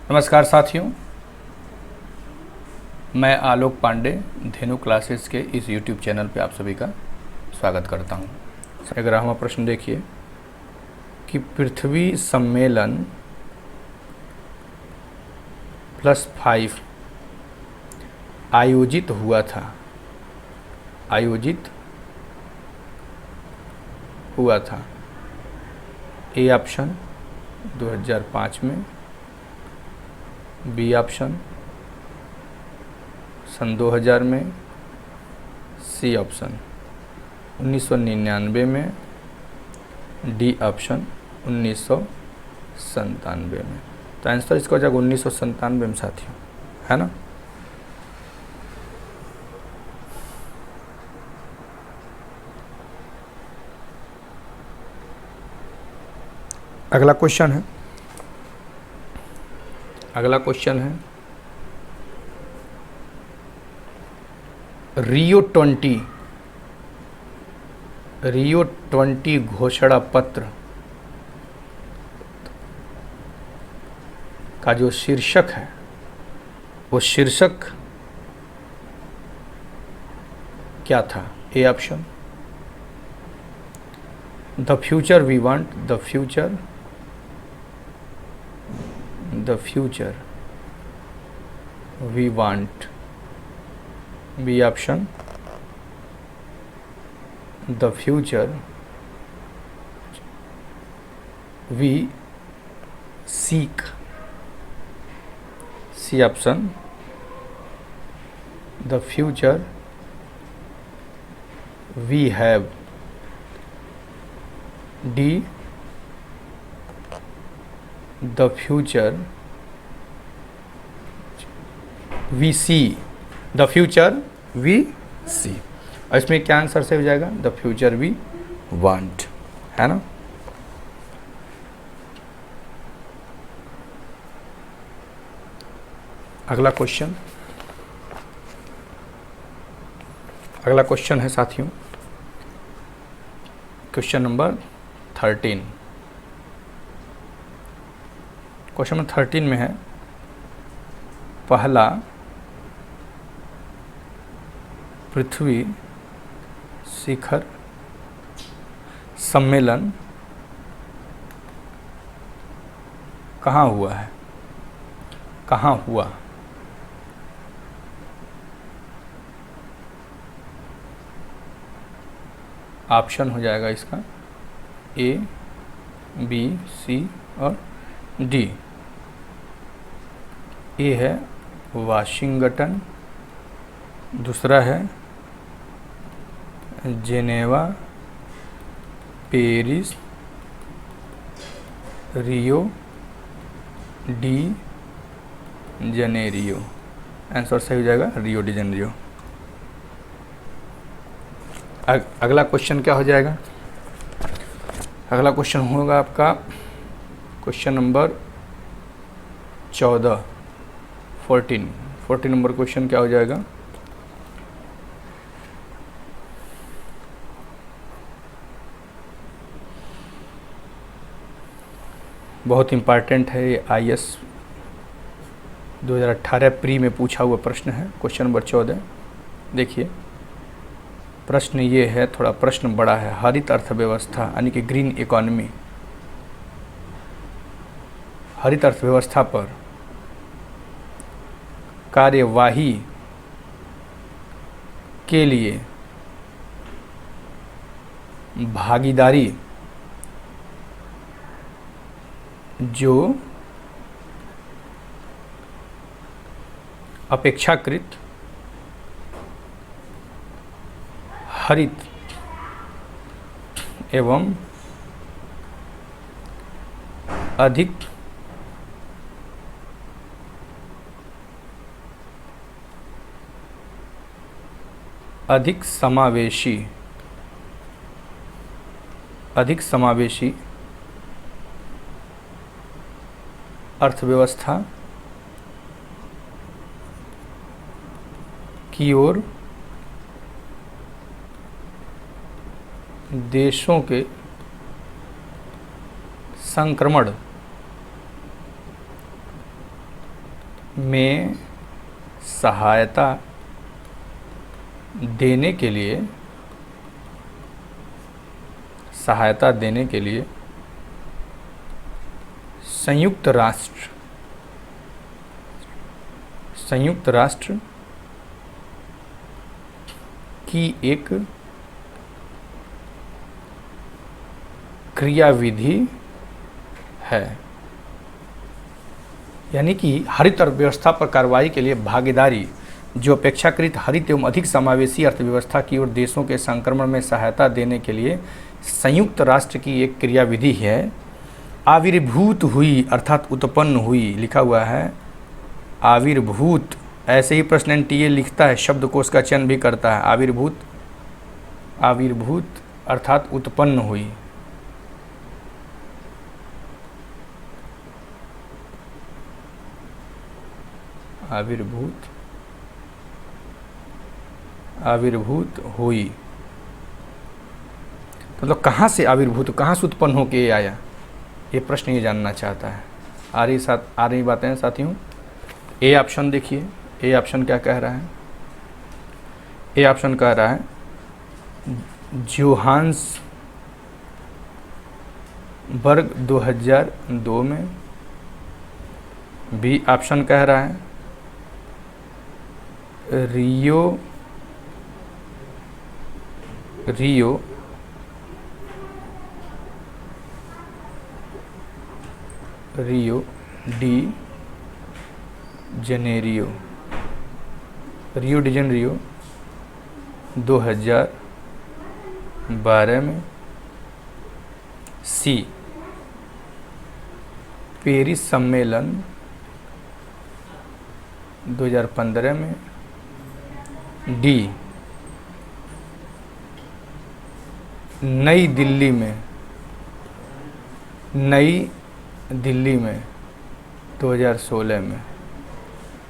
नमस्कार साथियों, मैं आलोक पांडे धेनु क्लासेस के इस YouTube चैनल पे आप सभी का स्वागत करता हूँ। 11वां प्रश्न देखिए कि पृथ्वी सम्मेलन +5 आयोजित हुआ था। ए ऑप्शन 2005 में, बी ऑप्शन सन 2000 में, सी ऑप्शन 1999 में, डी ऑप्शन 1997 में। तो आंसर इसका हो जाएगा 1997 में साथियों, है ना। अगला क्वेश्चन है रियो 20 घोषणा पत्र का जो शीर्षक है वो शीर्षक क्या था। A option the future we want, the future we want, B option the future we seek, C option the future we have, D the future we see, the future we see. और इसमें क्या answer से हो जाएगा, the future we want, है ना। अगला question है साथियों, क्वेश्चन नंबर 13। क्वेश्चन नंबर 13 में है पहला पृथ्वी शिखर सम्मेलन कहाँ हुआ है, कहाँ हुआ। ऑप्शन हो जाएगा इसका ए, बी, सी और डी। ए है वाशिंगटन, दूसरा है Geneva, Paris, Rio de Janeiro. Answer सही हो जाएगा रियो डी जनेरियो। अगला क्वेश्चन क्या हो जाएगा, अगला क्वेश्चन होगा आपका क्वेश्चन नंबर 14 नंबर क्वेश्चन क्या हो जाएगा। बहुत इम्पॉर्टेंट है ये, IAS 2018 प्री में पूछा हुआ प्रश्न है। क्वेश्चन नंबर 14 देखिए, प्रश्न ये है, थोड़ा प्रश्न बड़ा है। हरित अर्थव्यवस्था यानी कि ग्रीन इकोनॉमी, हरित अर्थव्यवस्था पर कार्यवाही के लिए भागीदारी जो अपेक्षाकृत हरित एवं अधिक समावेशी अर्थव्यवस्था की ओर देशों के संक्रमण में सहायता देने के लिए संयुक्त राष्ट्र की एक क्रियाविधि है। यानी कि हरित अर्थव्यवस्था पर कार्रवाई के लिए भागीदारी, जो अपेक्षाकृत हरित एवं अधिक समावेशी अर्थव्यवस्था की ओर देशों के संक्रमण में सहायता देने के लिए संयुक्त राष्ट्र की एक क्रियाविधि है। आविर्भूत हुई अर्थात उत्पन्न हुई, लिखा हुआ है आविर्भूत। ऐसे ही प्रश्न एनटीए लिखता है, शब्दकोश का चयन भी करता है। आविर्भूत अर्थात उत्पन्न हुई। आविर्भूत हुई मतलब कहाँ से आविर्भूत, कहाँ से उत्पन्न होके आया, ये प्रश्न ये जानना चाहता है। आ रही बातें हैं साथियों। ए ऑप्शन देखिए, ए ऑप्शन क्या कह रहा है। ए ऑप्शन कह रहा है जोहान्सबर्ग 2002 में। बी ऑप्शन कह रहा है रियो डी जेनेरियो 2012 में। सी पेरिस सम्मेलन 2015 में। डी नई दिल्ली में 2016 में।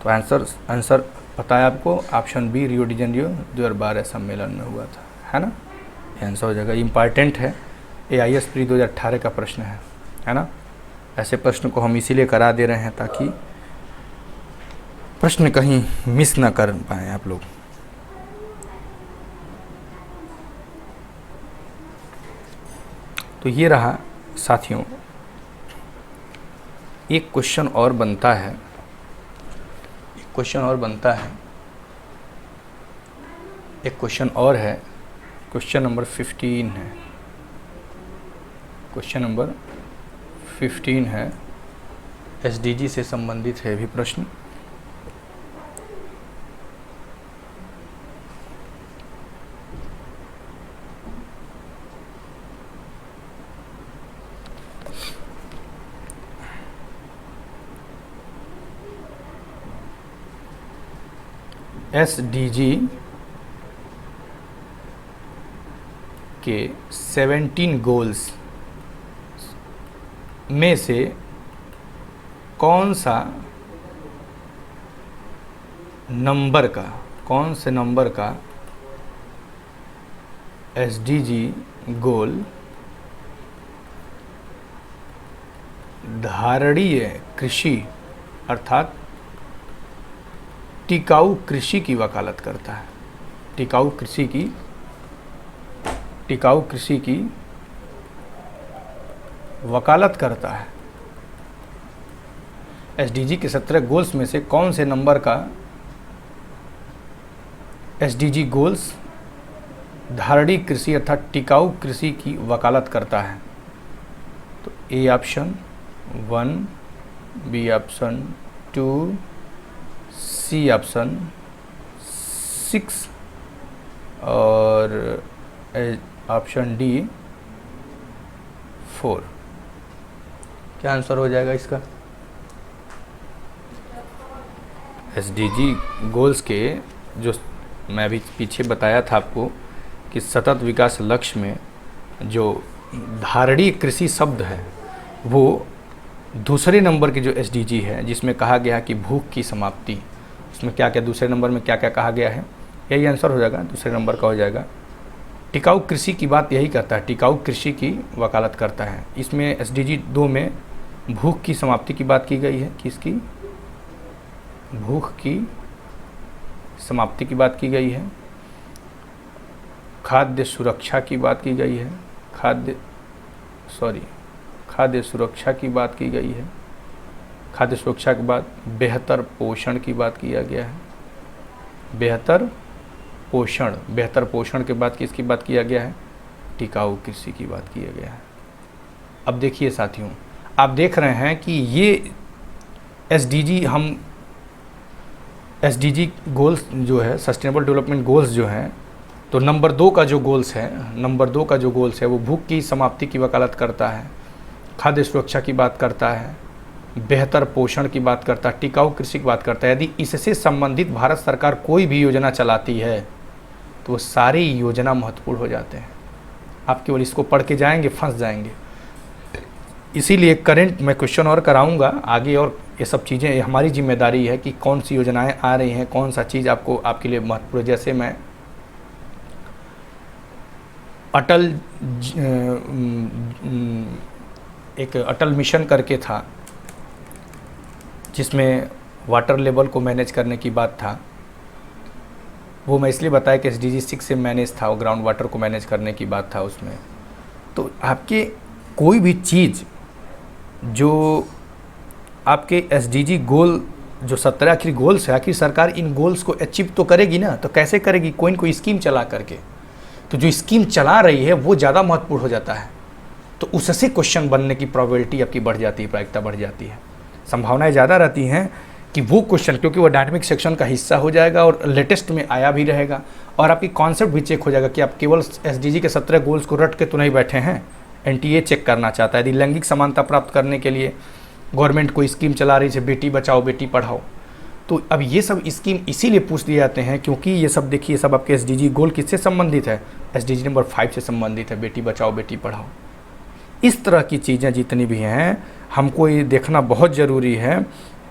तो आंसर पता है आपको, option B Rio de Janeiro 2012 सम्मेलन में हुआ था, है ना। ये आंसर हो जाएगा। इम्पॉर्टेंट है, AIS प्री 2018 का प्रश्न है ना। ऐसे प्रश्न को हम इसीलिए करा दे रहे हैं ताकि प्रश्न कहीं मिस ना कर पाए आप लोग। तो ये रहा साथियों, एक क्वेश्चन और बनता है, एक क्वेश्चन और है, क्वेश्चन नंबर 15 है। क्वेश्चन नंबर 15 है, SDG से संबंधित है भी प्रश्न। SDG के 17 गोल्स में से कौन से नंबर का SDG गोल धारणीय कृषि अर्थात टिकाऊ कृषि की वकालत करता है। टिकाऊ कृषि की वकालत करता है। SDG के 17 गोल्स में से कौन से नंबर का SDG गोल्स धारणीय कृषि अर्थात टिकाऊ कृषि की वकालत करता है। तो A option 1, B option 2, C option 6 और ऑप्शन डी 4। क्या आंसर हो जाएगा इसका? SDG गोल्स के जो मैं अभी पीछे बताया था आपको कि सतत विकास लक्ष्य में जो धारणीय कृषि शब्द है वो दूसरे नंबर की जो SDG है जिसमें कहा गया कि भूख की समाप्ति, उसमें क्या क्या दूसरे नंबर में क्या क्या कहा गया है, यही आंसर हो जाएगा, दूसरे नंबर का हो जाएगा। टिकाऊ कृषि की बात यही करता है, टिकाऊ कृषि की वकालत करता है। इसमें SDG 2 में भूख की समाप्ति की बात की गई है, किसकी? भूख की समाप्ति की बात की गई है, खाद्य सुरक्षा की बात की गई है, खाद्य सुरक्षा की बात की गई है, खाद्य सुरक्षा के बाद बेहतर पोषण की बात किया गया है, बेहतर पोषण के बाद किसकी बात किया गया है, टिकाऊ कृषि की बात किया गया है। अब देखिए साथियों, आप देख रहे हैं कि ये एसडीजी गोल्स जो है, सस्टेनेबल डेवलपमेंट गोल्स जो हैं, तो नंबर 2 का जो गोल्स है वो भूख की समाप्ति की वकालत करता है, खाद्य सुरक्षा की बात करता है, बेहतर पोषण की बात करता है, टिकाऊ कृषि की बात करता है। यदि इससे संबंधित भारत सरकार कोई भी योजना चलाती है तो वो सारी योजना महत्वपूर्ण हो जाते हैं। आप केवल इसको पढ़ के जाएंगे, फंस जाएंगे। इसीलिए करंट मैं क्वेश्चन और कराऊंगा आगे, और ये सब चीज़ें हमारी जिम्मेदारी है कि कौन सी योजनाएं आ रही हैं, कौन सा चीज़ आपके लिए महत्वपूर्ण। जैसे मैं एक अटल मिशन करके था, जिसमें वाटर लेवल को मैनेज करने की बात था। वो मैं इसलिए बताया कि SDG 6 से मैनेज था, वो ग्राउंड वाटर को मैनेज करने की बात था उसमें। तो आपके कोई भी चीज़ जो आपके SDG गोल जो 17 आखिरी गोल्स है, आखिर सरकार इन गोल्स को अचीव तो करेगी ना। तो कैसे करेगी? कोई न कोई स्कीम चला करके। तो जो स्कीम चला रही है वो ज़्यादा महत्वपूर्ण हो जाता है, तो उससे क्वेश्चन बनने की प्रोबेबिलिटी आपकी बढ़ जाती है, प्रायिकता बढ़ जाती है, संभावनाएं ज़्यादा रहती हैं कि वो क्वेश्चन, क्योंकि वो डायनेमिक सेक्शन का हिस्सा हो जाएगा और लेटेस्ट में आया भी रहेगा, और आपकी कॉन्सेप्ट भी चेक हो जाएगा कि आप केवल SDG के 17 गोल्स को रट के तो नहीं बैठे हैं। NTA चेक करना चाहता है। यदि लैंगिक समानता प्राप्त करने के लिए गवर्नमेंट कोई स्कीम चला रही है, बेटी बचाओ बेटी पढ़ाओ, तो अब ये सब स्कीम इसीलिए पूछ दिए जाते हैं क्योंकि ये सब देखिए, सब आपके SDG गोल किससे संबंधित है? SDG नंबर 5 से संबंधित है, बेटी बचाओ बेटी पढ़ाओ। इस तरह की चीज़ें जितनी भी हैं हमको ये देखना बहुत ज़रूरी है।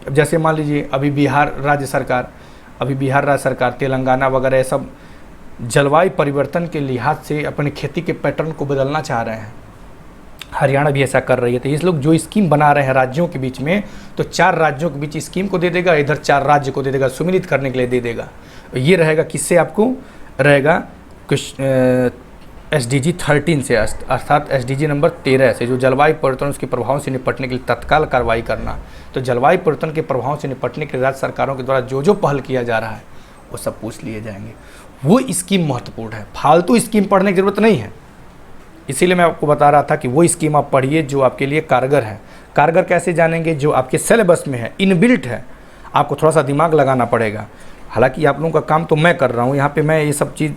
जैसे मान लीजिए अभी बिहार राज्य सरकार तेलंगाना वगैरह सब जलवायु परिवर्तन के लिहाज से अपने खेती के पैटर्न को बदलना चाह रहे हैं। हरियाणा भी ऐसा कर रही है। तो इस लोग जो स्कीम बना रहे हैं राज्यों के बीच में, तो 4 राज्यों के बीच स्कीम को दे देगा, इधर 4 राज्य को दे देगा, सम्मिलित करने के लिए दे देगा। ये रहेगा किससे? आपको रहेगा SDG 13 से, अर्थात SDG नंबर 13 से, जो जलवायु परिवर्तन उसके प्रभावों से निपटने के लिए तत्काल कार्रवाई करना। तो जलवायु परिवर्तन के प्रभावों से निपटने के लिए राज्य सरकारों के द्वारा जो पहल किया जा रहा है वो सब पूछ लिए जाएंगे। वो स्कीम महत्वपूर्ण है, फालतू स्कीम पढ़ने की जरूरत नहीं है। इसीलिए मैं आपको बता रहा था कि वो स्कीम आप पढ़िए जो आपके लिए कारगर है। कारगर कैसे जानेंगे? जो आपके सिलेबस में है, इनबिल्ट है, आपको थोड़ा सा दिमाग लगाना पड़ेगा। हालांकि आप लोगों का काम तो मैं कर रहा हूँ यहाँ पे, मैं ये सब चीज़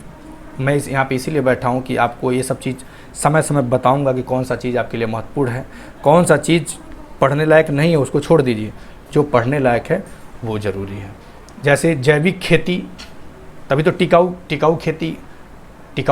मैं यहाँ पे इसीलिए बैठा हूँ कि आपको ये सब चीज़ समय समय बताऊँगा कि कौन सा चीज़ आपके लिए महत्वपूर्ण है, कौन सा चीज़ पढ़ने लायक नहीं है उसको छोड़ दीजिए, जो पढ़ने लायक है वो ज़रूरी है। जैसे जैविक खेती, तभी तो टिकाऊ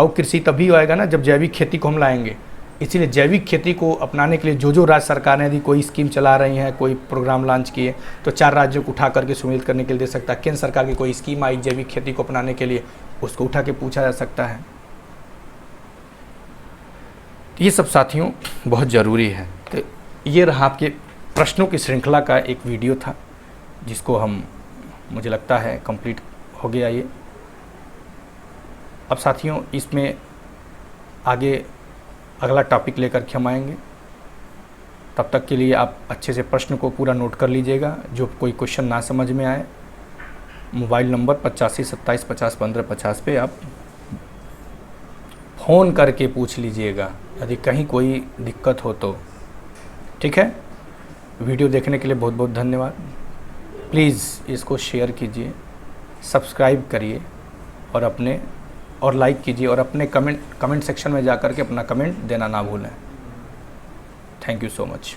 कृषि तभी आएगा ना जब जैविक खेती को हम लाएंगे। इसीलिए जैविक खेती को अपनाने के लिए जो राज्य सरकारें यदि कोई स्कीम चला रही हैं, कोई प्रोग्राम लॉन्च किए, तो 4 राज्यों को उठा करके सम्मिलित करने के लिए दे सकता है। केंद्र सरकार की कोई स्कीम आई जैविक खेती को अपनाने के लिए, उसको उठा के पूछा जा सकता है। ये सब साथियों बहुत ज़रूरी है। तो ये रहा आपके प्रश्नों की श्रृंखला का एक वीडियो था, जिसको मुझे लगता है कंप्लीट हो गया ये। अब साथियों इसमें आगे अगला टॉपिक लेकर के हम आएंगे। तब तक के लिए आप अच्छे से प्रश्न को पूरा नोट कर लीजिएगा। जो कोई क्वेश्चन ना समझ में आए, मोबाइल नंबर 85 27 50 15 50 पे आप फ़ोन करके पूछ लीजिएगा यदि कहीं कोई दिक्कत हो तो। ठीक है, वीडियो देखने के लिए बहुत बहुत धन्यवाद। प्लीज़ इसको शेयर कीजिए, सब्सक्राइब करिए और लाइक कीजिए, और अपने कमेंट सेक्शन में जाकर के अपना कमेंट देना ना भूलें। Thank you so much.